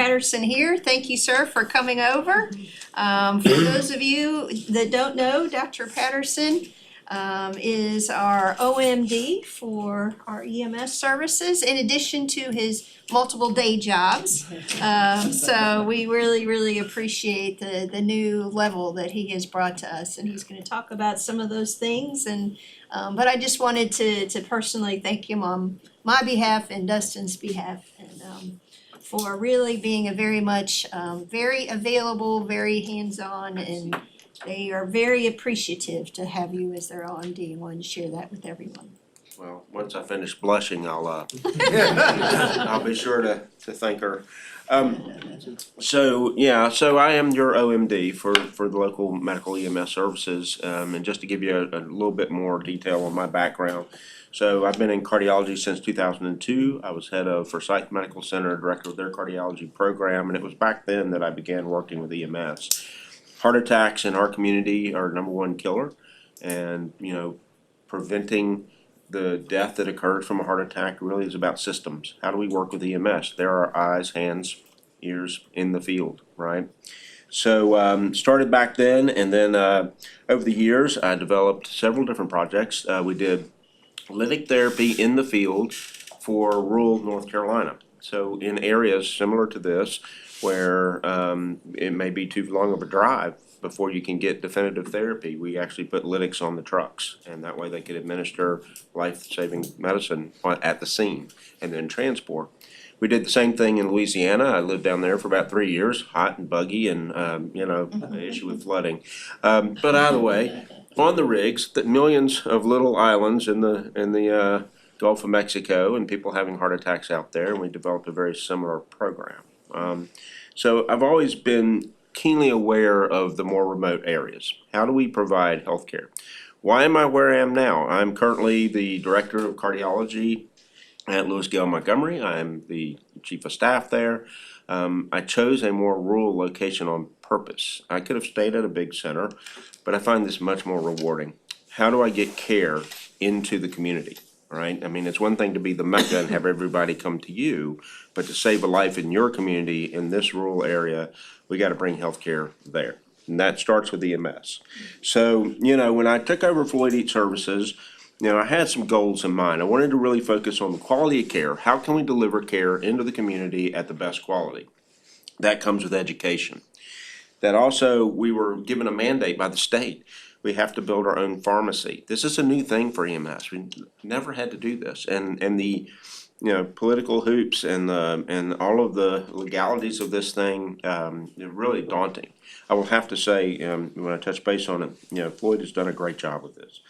Patterson here. Thank you, sir, for coming over. For those of you that don't know, Dr. Patterson is our OMD for our EMS services, in addition to his multiple day jobs. So we really appreciate the new level that he has brought to us, and he's going to talk about some of those things. And but I just wanted to personally thank him on my behalf and Dustin's behalf, and for really being a very much very available, very hands-on, and they are very appreciative to have you as their OMD, and wanted to share that with everyone. Well, once I finish blushing, I'll be sure to thank her. So I am your OMD for the local medical EMS services, and just to give you a little bit more detail on my background. So I've been in cardiology since 2002. I was head of Forsyth Medical Center, director of their cardiology program, and it was back then that I began working with EMS. Heart attacks in our community are number one killer, and preventing the death that occurs from a heart attack really is about systems. How do we work with EMS? There are eyes, hands, ears in the field, right? So started back then, and then over the years I developed several different projects. We did lytic therapy in the field for rural North Carolina. So in areas similar to this, where it may be too long of a drive before you can get definitive therapy, we actually put lytics on the trucks, and that way they could administer life-saving medicine at the scene and then transport. We did the same thing in Louisiana. I lived down there for about 3 years, hot and buggy, and an issue with flooding. But out of the way, on the rigs, the millions of little islands in the Gulf of Mexico, and people having heart attacks out there, and we developed a very similar program. So I've always been keenly aware of the more remote areas. How do we provide healthcare? Why am I where I am now? I'm currently the director of cardiology at Lewis Gale Montgomery. I'm the chief of staff there. I chose a more rural location on purpose. I could have stayed at a big center, but I find this much more rewarding. How do I get care into the community? Right? I mean, it's one thing to be the Mecca and have everybody come to you, but to save a life in your community in this rural area, we got to bring healthcare there. And that starts with EMS. So, when I took over Floyd Eats Services, I had some goals in mind. I wanted to really focus on the quality of care. How can we deliver care into the community at the best quality? That comes with education. That also, we were given a mandate by the state. We have to build our own pharmacy. This is a new thing for EMS. We never had to do this, and the political hoops and all of the legalities of this thing, they're really daunting. I will have to say, when I touch base on it, Floyd has done a great job with this.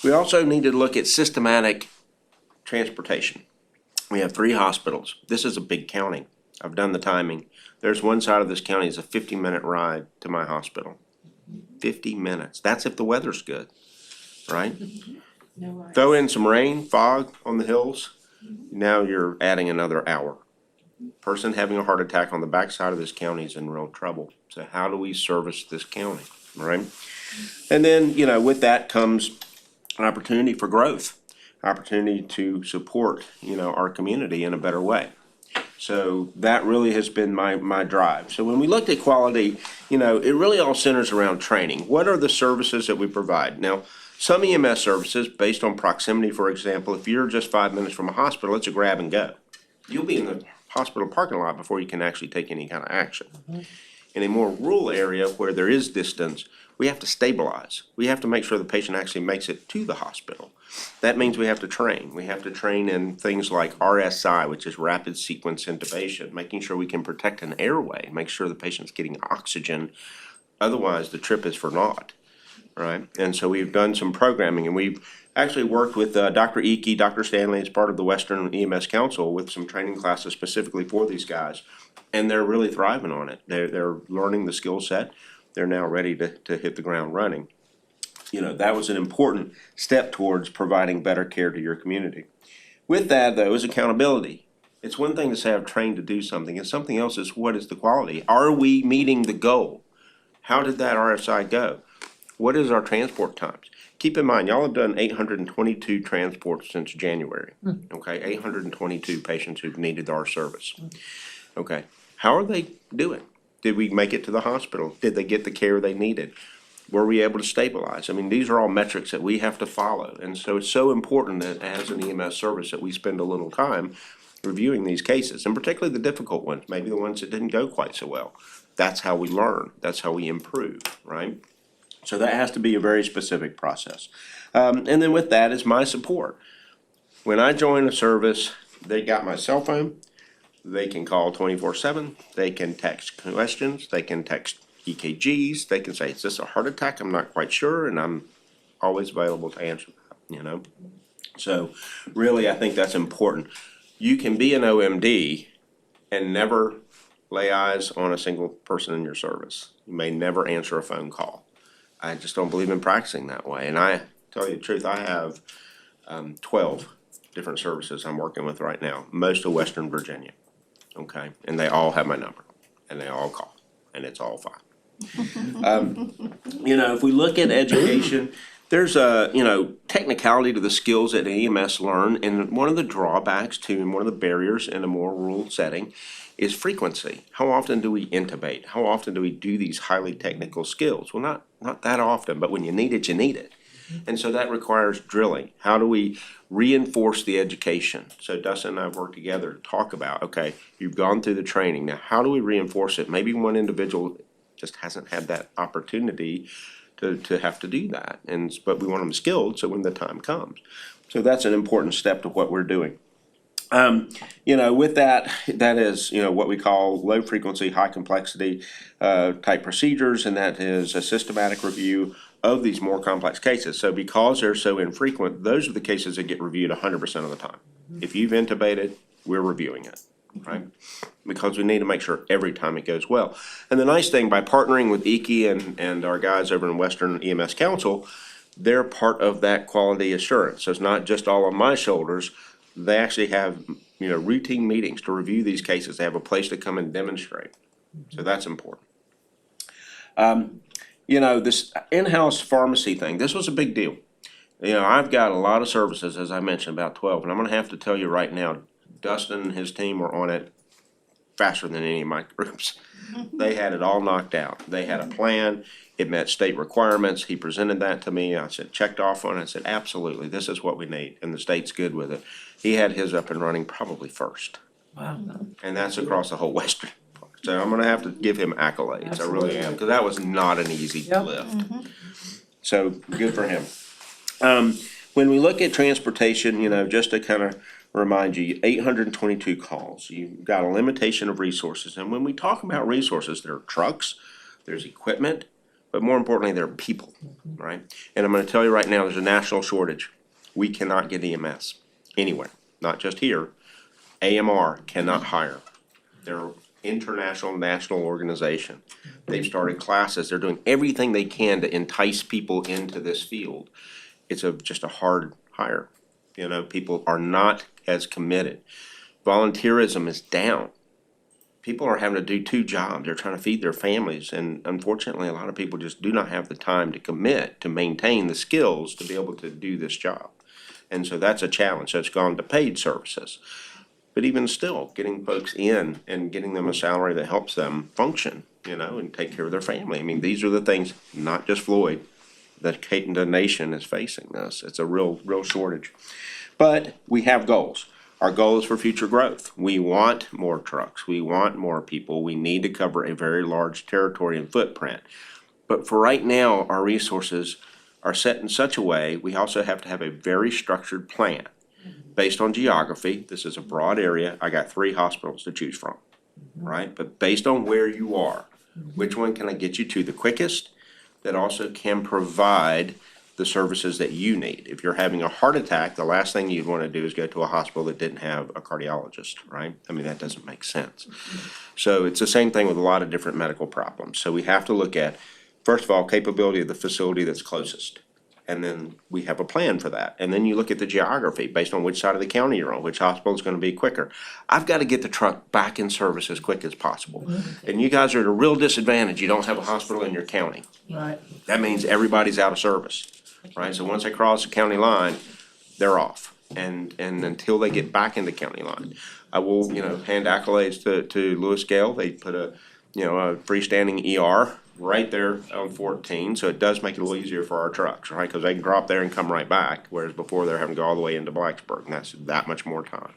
We also need to look at systematic transportation. We have 3 hospitals. This is a big county. I've done the timing. There's one side of this county is a 50-minute ride to my hospital. 50 minutes. That's if the weather's good, right? No Throw in some rain, fog on the hills. Now you're adding another hour. Person having a heart attack on the backside of this county is in real trouble. So how do we service this county, right? And then, with that comes an opportunity for growth, opportunity to support, our community in a better way. So that really has been my drive. So when we looked at quality, it really all centers around training. What are the services that we provide? Now, some EMS services, based on proximity, for example, if you're just 5 minutes from a hospital, it's a grab and go. You'll be in the hospital parking lot before you can actually take any kind of action. In a more rural area where there is distance, we have to stabilize. We have to make sure the patient actually makes it to the hospital. That means we have to train. We have to train in things like RSI, which is rapid sequence intubation, making sure we can protect an airway, make sure the patient's getting oxygen. Otherwise, the trip is for naught, right? And so we've done some programming, and we've actually worked with Dr. Icky, Dr. Stanley, as part of the Western EMS Council, with some training classes specifically for these guys. And they're really thriving on it. They're learning the skill set. They're now ready to hit the ground running. That was an important step towards providing better care to your community. With that, though, is accountability. It's one thing to say I've trained to do something, and something else is what is the quality? Are we meeting the goal? How did that RSI go? What is our transport times? Keep in mind, y'all have done 822 transports since January. Okay, 822 patients who've needed our service. Okay, How are they doing? Did we make it to the hospital? Did they get the care they needed? Were we able to stabilize? I mean, these are all metrics that we have to follow. And so it's so important that as an EMS service that we spend a little time reviewing these cases, and particularly the difficult ones, maybe the ones that didn't go quite so well. That's how we learn. That's how we improve, right? So that has to be a very specific process. And then with that is my support. When I join a service, they got my cell phone. They can call 24/7. They can text questions. They can text EKGs. They can say, is this a heart attack? I'm not quite sure. And I'm always available to answer that, you know? So really, I think that's important. You can be an OMD and never lay eyes on a single person in your service. You may never answer a phone call. I just don't believe in practicing that way. And I tell you the truth, I have 12 different services I'm working with right now, most of Western Virginia. Okay, and they all have my number, and they all call, and it's all fine. You know, if we look at education, there's a, you know, technicality to the skills that EMS learn, and one of the drawbacks to, and one of the barriers in a more rural setting is frequency. How often do we intubate? How often do we do these highly technical skills? Well, not that often, but when you need it, you need it. And so that requires drilling. How do we reinforce the education? So Dustin and I have worked together to talk about, okay, you've gone through the training. Now, how do we reinforce it? Maybe one individual just hasn't had that opportunity to have to do that. But we want them skilled so when the time comes. So that's an important step to what we're doing. You know, with that is, you know, what we call low frequency, high complexity type procedures, and that is a systematic review of these more complex cases. So because they're so infrequent, those are the cases that get reviewed 100% of the time. If you've intubated, we're reviewing it, right? Because we need to make sure every time it goes well. And the nice thing, by partnering with EKI and our guys over in Western EMS Council, they're part of that quality assurance. So it's not just all on my shoulders. They actually have, you know, routine meetings to review these cases. They have a place to come and demonstrate. So that's important. You know, this in-house pharmacy thing, this was a big deal. You know, I've got a lot of services, as I mentioned, about 12, and I'm gonna have to tell you right now, Dustin and his team were on it faster than any of my groups. They had it all knocked out. They had a plan. It met state requirements. He presented that to me. I said, checked off on it. I said, absolutely, this is what we need, and the state's good with it. He had his up and running probably first. Wow. And that's across the whole Western. So I'm gonna have to give him accolades, I really am, because that was not an easy lift. So, good for him. When we look at transportation, you know, just to kind of remind you, 822 calls, you've got a limitation of resources. And when we talk about resources, there are trucks, there's equipment, but more importantly, there are people, right? And I'm gonna tell you right now, there's a national shortage. We cannot get EMS anywhere, not just here. AMR cannot hire. They're international, national organization. They've started classes. They're doing everything they can to entice people into this field. It's just a hard hire. You know, people are not as committed. Volunteerism is down. People are having to do 2 jobs. They're trying to feed their families. And unfortunately, a lot of people just do not have the time to commit, to maintain the skills to be able to do this job. And so that's a challenge. So it's gone to paid services. But even still, getting folks in and getting them a salary that helps them function, you know, and take care of their family. I mean, these are the things, not just Floyd, that the nation is facing this. It's a real shortage. But we have goals. Our goal is for future growth. We want more trucks. We want more people. We need to cover a very large territory and footprint. But for right now, our resources are set in such a way, we also have to have a very structured plan. Based on geography, this is a broad area, I got 3 hospitals to choose from, right? But based on where you are, which one can I get you to the quickest, that also can provide the services that you need? If you're having a heart attack, the last thing you'd wanna do is go to a hospital that didn't have a cardiologist, right? I mean, that doesn't make sense. So it's the same thing with a lot of different medical problems. So we have to look at, first of all, capability of the facility that's closest. And then we have a plan for that. And then you look at the geography based on which side of the county you're on, which hospital is gonna be quicker. I've gotta get the truck back in service as quick as possible. And you guys are at a real disadvantage, you don't have a hospital in your county. Right. That means everybody's out of service, right? So once they cross the county line, they're off. And until they get back in the county line. I will, hand accolades to Lewis Gale. They put a freestanding ER right there on 14, so it does make it a little easier for our trucks, right? Because they can drop there and come right back, whereas before they're having to go all the way into Blacksburg, and that's that much more time.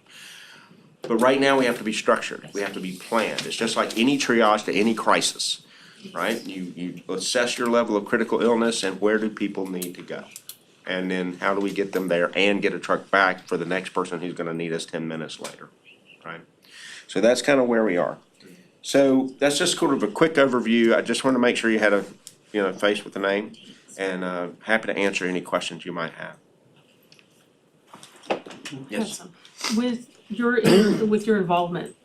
But right now, we have to be structured, we have to be planned. It's just like any triage to any crisis, right? You assess your level of critical illness and where do people need to go? And then how do we get them there and get a truck back for the next person who's gonna need us 10 minutes later, right? So that's kind of where we are. So that's just sort of a quick overview. I just wanted to make sure you had a, face with the name, and happy to answer any questions you might have. Yes. Awesome. With your involvement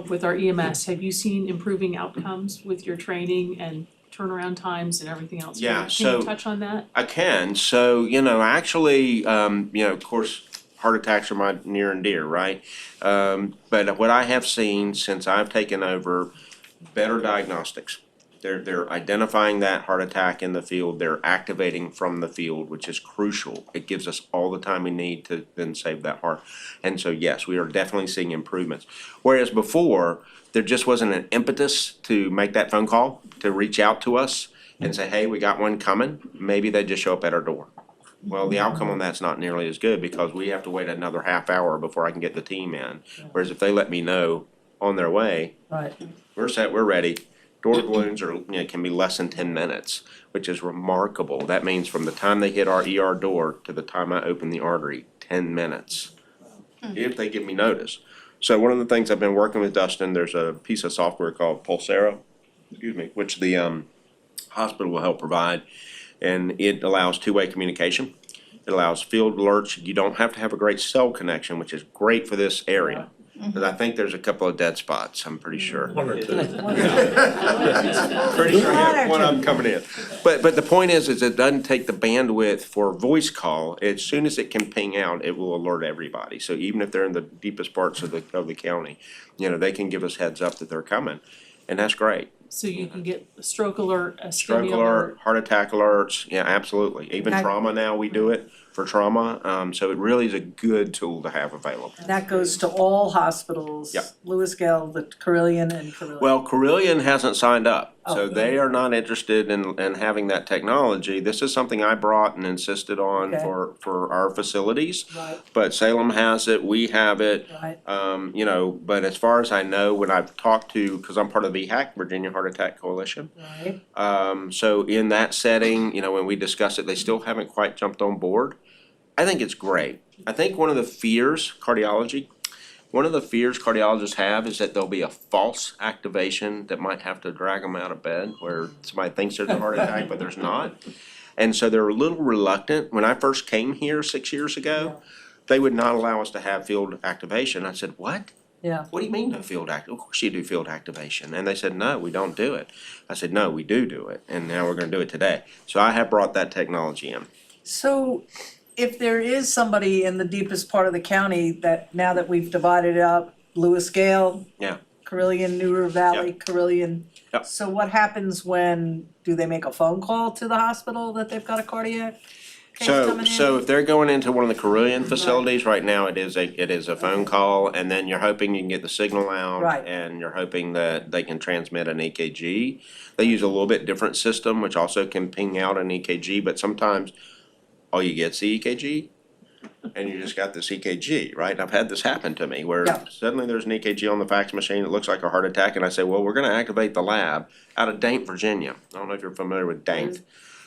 with our EMS, have you seen improving outcomes with your training and turnaround times and everything else? Yeah, Can so- you touch on that? I can. So, actually, of course, heart attacks are my near and dear, right? But what I have seen since I've taken over, better diagnostics. They're identifying that heart attack in the field, they're activating from the field, which is crucial. It gives us all the time we need to then save that heart. And so, yes, we are definitely seeing improvements. Whereas before, there just wasn't an impetus to make that phone call, to reach out to us and say, hey, we got one coming. Maybe they just show up at our door. Well, the outcome on that's not nearly as good because we have to wait another half hour before I can get the team in. Whereas if they let me know on their way, Right. we're set, we're ready. Door balloons are, can be less than 10 minutes, which is remarkable. That means from the time they hit our ER door to the time I open the artery, 10 minutes. If they give me notice. So one of the things I've been working with Dustin, there's a piece of software called Pulsera, which the hospital will help provide. And it allows two-way communication. It allows field alerts. You don't have to have a great cell connection, which is great for this area. Because I think there's a couple of dead spots, I'm pretty sure. One or two. Pretty sure I have one of them coming in. But the point is it doesn't take the bandwidth for a voice call. As soon as it can ping out, it will alert everybody. So even if they're in the deepest parts of the county, they can give us heads up that they're coming. And that's great. So you can get a stroke alert, a Stroke STEMI alert, heart attack alerts, yeah, absolutely. Even That- trauma now, we do it for trauma. So it really is a good tool to have available. That goes to all hospitals. Yep. Lewis Gale, the Carillion and Carillion. Well, Carillion hasn't signed up, so Oh. they are not interested in having that technology. This is something I brought and insisted on Okay. for our facilities. Right, But Salem has it, we have it, right. but as far as I know, when I've talked to, cause I'm part of the VHAC, Virginia Heart Attack Coalition. Right. So in that setting, when we discuss it, they still haven't quite jumped on board. I think it's great. I think one of the fears cardiologists have is that there'll be a false activation that might have to drag them out of bed where somebody thinks there's a heart attack, but there's not. And so they're a little reluctant. When I first came here 6 years ago, they would not allow us to have field activation. I said, what? Yeah. What do you mean no field act? Of course you do field activation. And they said, no, we don't do it. I said, no, we do it. And now we're gonna do it today. So I have brought that technology in. So if there is somebody in the deepest part of the county that, now that we've divided it up, Lewis Gale. Yeah. Carillion, New River Valley, Carillion. Yep. So what happens when, do they make a phone call to the hospital that they've got a cardiac case coming in? So if they're going into one of the Carillion facilities, right now it is a phone call, and then you're hoping you can get the signal out. Right. And you're hoping that they can transmit an EKG. They use a little bit different system, which also can ping out an EKG, but sometimes all you get's the EKG. And you just got this EKG, right? I've had this happen to me where Yeah. suddenly there's an EKG on the fax machine, it looks like a heart attack, and I say, well, we're gonna activate the lab out of Daint, Virginia. I don't know if you're familiar with Daint.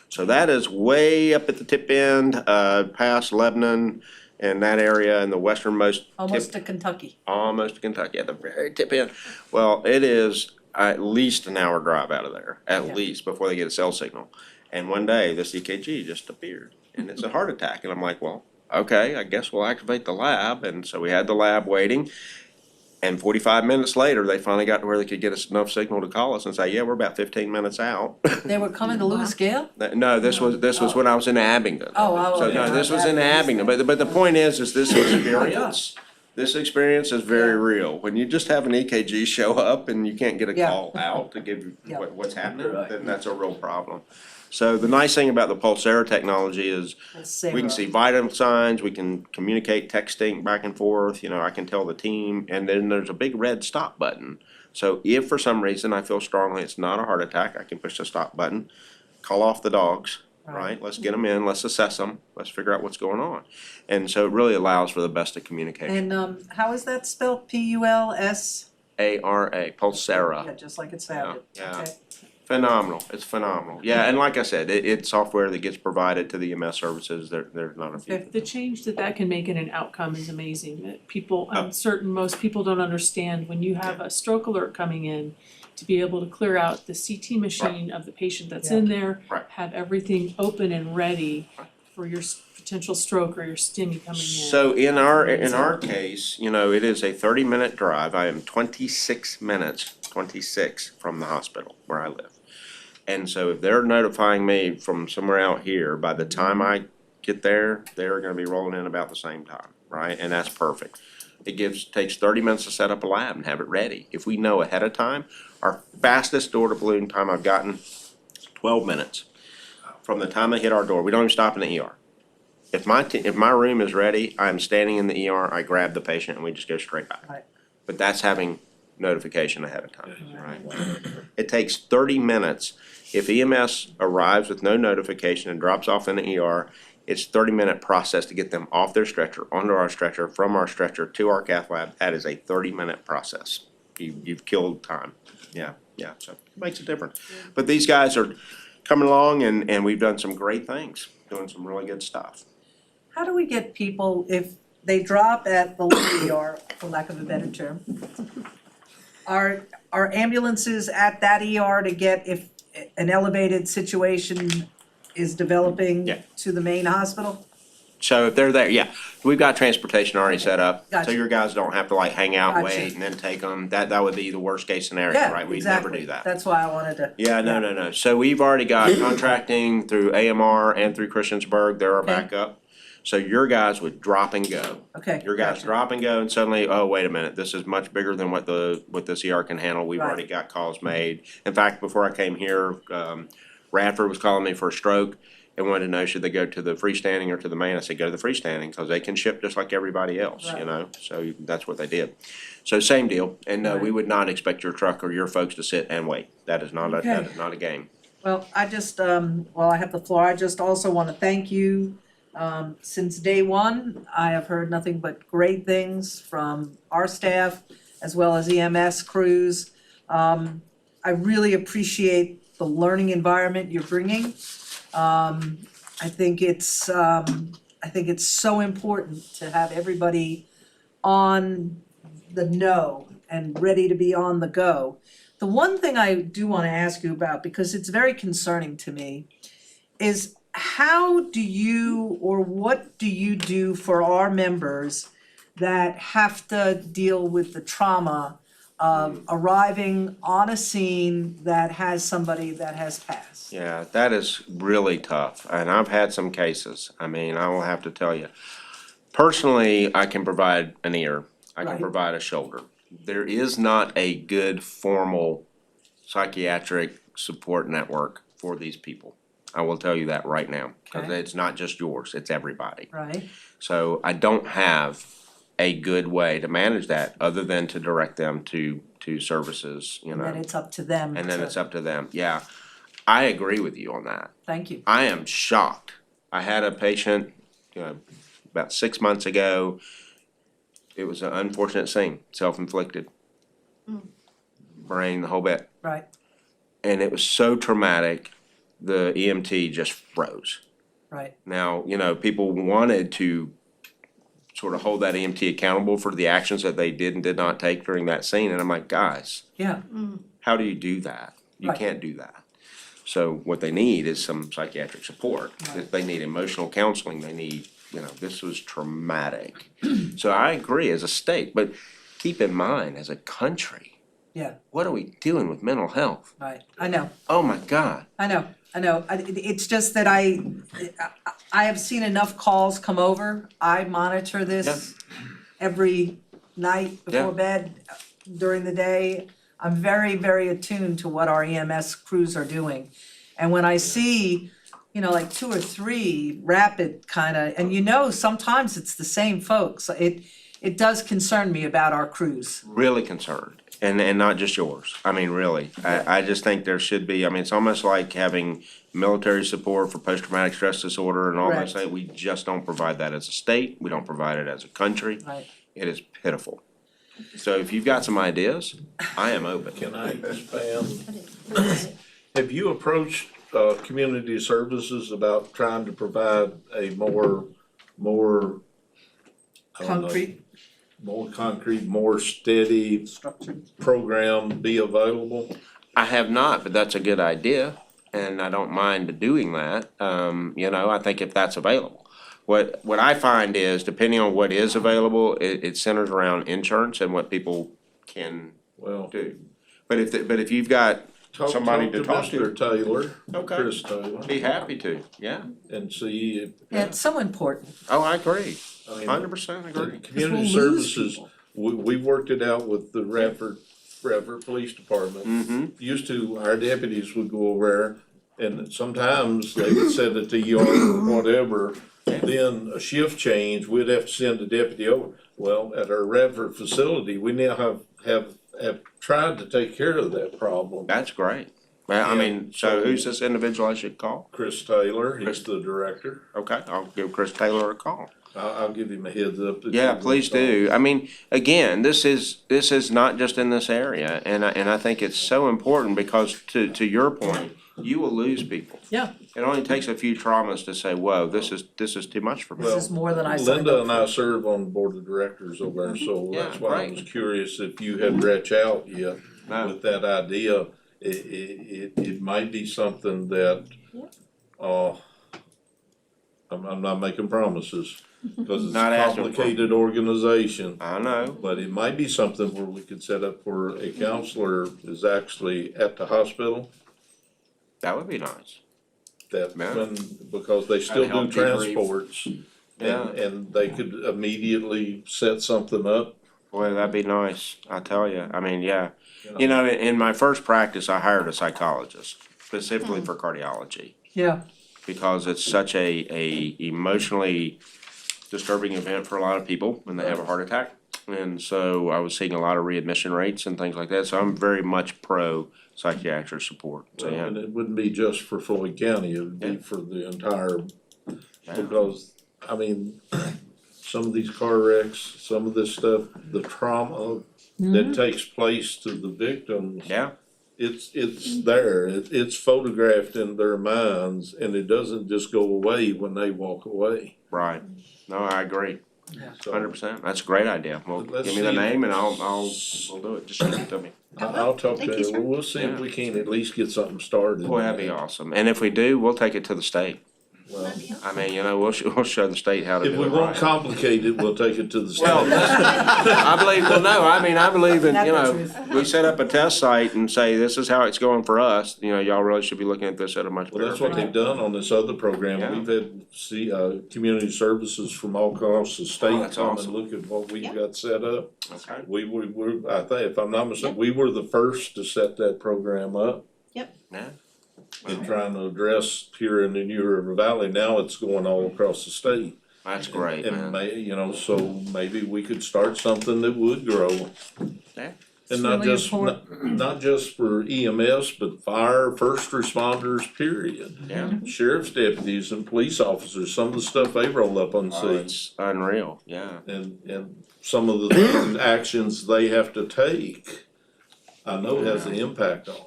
So that is way up at the tip end, past Lebanon and that area in the westernmost Almost tip, to Kentucky. almost to Kentucky, at the very tip end. Well, it is at least an hour drive out of there, Yeah. at least, before they get a cell signal. And one day, this EKG just appeared, and it's a heart attack, and I'm like, well, okay, I guess we'll activate the lab, and so we had the lab waiting. And 45 minutes later, they finally got to where they could get us enough signal to call us and say, yeah, we're about 15 minutes out. They were coming to Lewis Gale? No, this was when I was in Abingdon. Oh, So no, this was in Abingdon, but the point is this experience This experience is very real. When you just have an EKG show up and you can't get a Yeah. call out to give you Yeah. what's happening, then that's a real problem. So the nice thing about the Pulsera technology is we can see vital signs, we can communicate texting back and forth, I can tell the team, and then there's a big red stop button. So if for some reason I feel strongly it's not a heart attack, I can push the stop button, call off the dogs, right? Let's get them in, let's assess them, let's figure out what's going on. And so it really allows for the best of communication. And how is that spelled? P-U-L-S? ARA, Pulsera. Yeah, just like it sounded. Yeah. Okay. Phenomenal, it's phenomenal. Yeah, and like I said, it's software that gets provided to the EMS services, there's not a few. The change that can make in an outcome is amazing, that people, Oh. I'm certain most people don't understand, when you have a stroke alert coming in, to be able to clear out the CT machine of the patient that's in there, Right. have everything open and ready for your potential stroke or your STEMI coming in. So in our case, it is a 30-minute drive, I am 26 from the hospital where I live. And so if they're notifying me from somewhere out here, by the time I get there, they're gonna be rolling in about the same time, right? And that's perfect. Takes 30 minutes to set up a lab and have it ready. If we know ahead of time, our fastest door to balloon time I've gotten, 12 minutes. From the time they hit our door, we don't even stop in the ER. If my room is ready, I'm standing in the ER, I grab the patient and we just go straight back. Right. But that's having notification ahead of time, right? It takes 30 minutes. If EMS arrives with no notification and drops off in the ER, it's 30-minute process to get them off their stretcher, onto our stretcher, from our stretcher to our cath lab. That is a 30-minute process. You've killed time. Yeah, so it makes a difference. But these guys are coming along and we've done some great things, doing some really good stuff. How do we get people, if they drop at the local ER, for lack of a better term, are ambulances at that ER to get, if an elevated situation is developing Yeah. to the main hospital? So if they're there, yeah, we've got transportation already set up. So Gotcha. your guys don't have to like hang out, Gotcha. wait, and then take them. That would be the worst case scenario, Yeah, right? We'd never exactly. do that. That's why I wanted to. Yeah, no. So we've already got contracting through AMR and through Christiansburg. They're our Okay. backup. So your guys would drop and go. Okay. Your guys gotcha. drop and go and suddenly, oh, wait a minute, this is much bigger than what this ER can handle. We've Right. already got calls made. In fact, before I came here, Radford was calling me for a stroke and wanted to know should they go to the freestanding or to the main. I said, go to the freestanding, cause they can ship just like everybody else, Right. So that's what they did. So same deal, and no, we Right. would not expect your truck or your folks to sit and wait. That is not Okay. that is not a game. Well, I just, while I have the floor, I just also wanna thank you. Since day one, I have heard nothing but great things from our staff as well as EMS crews. I really appreciate the learning environment you're bringing. I think it's so important to have everybody on the know and ready to be on the go. The one thing I do wanna ask you about, because it's very concerning to me, is how do you, or what do you do for our members that have to deal with the trauma of arriving on a scene that has somebody that has passed? Yeah, that is really tough, and I've had some cases. I mean, I will have to tell you. Personally, I can provide an ear, I can Right. provide a shoulder. There is not a good formal psychiatric support network for these people. I will tell you that right now, because Okay. it's not just yours, it's everybody. Right, So I don't have a good way to manage that, other than to direct them to services, and then it's up to them and then to- it's up to them. Yeah, I agree with you on that. Thank you. I am shocked. I had a patient, about 6 months ago. It was an unfortunate scene, self-inflicted. Brain, the whole bit. Right, And it was so traumatic, the EMT just froze. right, Now, people wanted to sort of hold that EMT accountable for the actions that they did and did not take during that scene. And I'm like, guys, yeah, how do you do that? You Right. can't do that. So what they need is some psychiatric support. Right. They need emotional counseling. They need, this was traumatic. So I agree as a state, but keep in mind, as a country, yeah, what are we doing with mental health? right, I know. Oh my God. I know. It's just that I have seen enough calls come over. I monitor this every night Yeah. before bed, during the day. I'm very, very attuned to what our EMS crews are doing. And when I see, like 2 or 3 rapid kinda, and sometimes it's the same folks, it does concern me about our crews. Really concerned, and not just yours. I mean, really. I just think there should be, I mean, it's almost like having military support for post-traumatic stress disorder and all those Correct. things. We just don't provide that as a state. We don't provide it as a country. Right. It is pitiful. So if you've got some ideas, I am open. Can I expand? Have you approached, community services about trying to provide a more, I don't know, Concrete, more concrete, more steady structured. program be available? I have not, but that's a good idea, and I don't mind doing that. I think if that's available. What I find is, depending on what is available, it centers around insurance and what people can Well, do. But if you've got talk somebody to to talk to, Mr. Taylor, Okay. Chris Taylor, be happy to, yeah. and see if, Yeah, it's so important. Oh, I agree, I mean, 100% agree. community services, we worked it out with the Radford Police Department. Mm-hmm, Used to, our deputies would go over there, and sometimes they would send it to ER or whatever. Then a shift change, we'd have to send a deputy over. Well, at our Radford facility, we now have tried to take care of that problem. that's great. Well, I mean, so who's this individual I should call? Chris Taylor, he's the director. Okay, I'll give Chris Taylor a call. I'll give him a heads up. that Yeah, you please will do. I mean, again, this is not just in this area, and I think it's so important because to your point, you will lose people. Yeah. It only takes a few traumas to say, whoa, this is too much for me. This is more than I signed Linda up and I serve on the board of directors over there, so Yeah, that's why I great. was curious if you had reached out yet No, with that idea. It might be something that, I'm not making promises, cause it's Not a asking for- complicated organization. I know. But it might be something where we could set up where a counselor is actually at the hospital, That would be nice. that Yeah. because they still help do debrief. transports. Yeah. And they could immediately set something up. Boy, that'd be nice, I tell you. I mean, yeah. You know, in my first practice, I hired a psychologist specifically for cardiology Yeah, because it's such a emotionally disturbing event for a lot of people when they have a heart attack. And so I was seeing a lot of readmission rates and things like that. So I'm very much pro psychiatric support. So, Well, yeah. and it wouldn't be just for Floyd County, it would be Yeah. for the entire, Yeah. because, I mean, some of these car wrecks, some of this stuff, the trauma that takes place to the victims, Yeah, it's there, it's photographed in their minds, and it doesn't just go away when they walk away. right. No, I agree. So, 100%. That's a great idea. Well, Let's give me the see. name and we'll do it. Just send it to me. I'll talk Thank to you, her, sir. we'll see if Yeah. we can at least get something started. Boy, that'd be awesome. And if we do, we'll take it to the state. Well, I mean, we'll show the state how to if do we it won't right. complicate it, we'll take it to the Well, state. I believe, I believe in, Not the truth. we set up a test site and say, this is how it's going for us. Y'all really should be looking at this at a much Well, bigger that's what picture. they've done on this other program. Yeah. We've had, community services from all across the Oh, state that's come awesome. and look at what we've Yeah. got set up. Okay. We're, I think, if I'm not mistaken, we were the first to set that program up Yeah. in trying to address here in the New River Valley. Now it's going all across the state. That's great, And man. so maybe we could start something that would grow. Yeah. And It's not really just, not just for EMS, but fire, first responders, period. Yeah. Sheriff's deputies and police officers, some of the stuff they roll up on Oh, scene. it's unreal, yeah. And some of the actions they have to take, I know has an impact on them.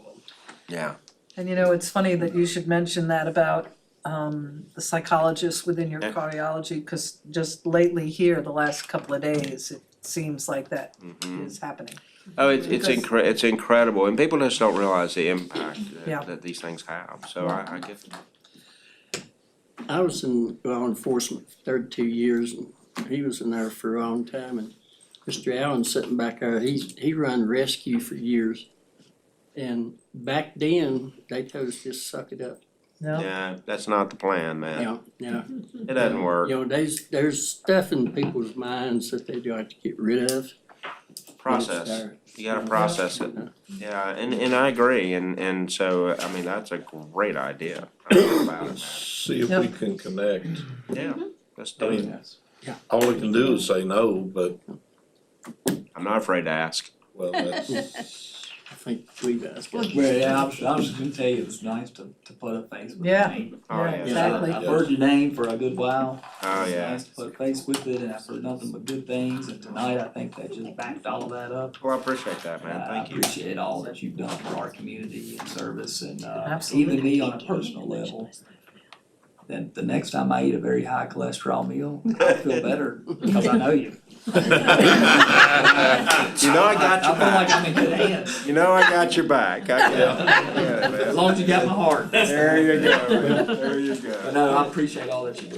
Yeah. and it's funny that you should mention that about the psychologist within your Yeah. cardiology, cause just lately here, the last couple of days, it seems like that Mhm. is happening. Oh, it's Because- it's incredible, and people just don't realize the impact Yeah. that these things have, so I get it. I was in law enforcement for 32 years, and he was in there for a long time, and Mr. Allen sitting back there, he run rescue for years. And back then, they told us just suck it up, No, Yeah, that's not the plan, man. yeah. It doesn't work. There's stuff in people's minds that they got to get rid of. process. You gotta process it. Yeah, and I agree, and so, I mean, that's a great idea. I love about it, man. See if we can connect. Yeah, let's I do mean, it. all we can do is say no, but, I'm not afraid to ask. well, that's, I think we've asked. Well, yeah, I was just gonna tell you, it's nice to put a face with Yeah. the name. Oh, yeah. Exactly. I've heard your name for a good while. Oh, yeah. It's nice to put a face with it, and I've heard nothing but good things, and tonight I think that just backed all of that up. Well, I appreciate that, man, thank I you. appreciate all that you've done for our community and service, and Absolutely. even me on a personal level. Then the next time I eat a very high cholesterol meal, I'll feel better because I know you. You know I got your I feel like back. I'm in good hands, You know I got your back. Yeah, as man. long as you got my heart. There you go, man. There you go. But no, I appreciate all that you do.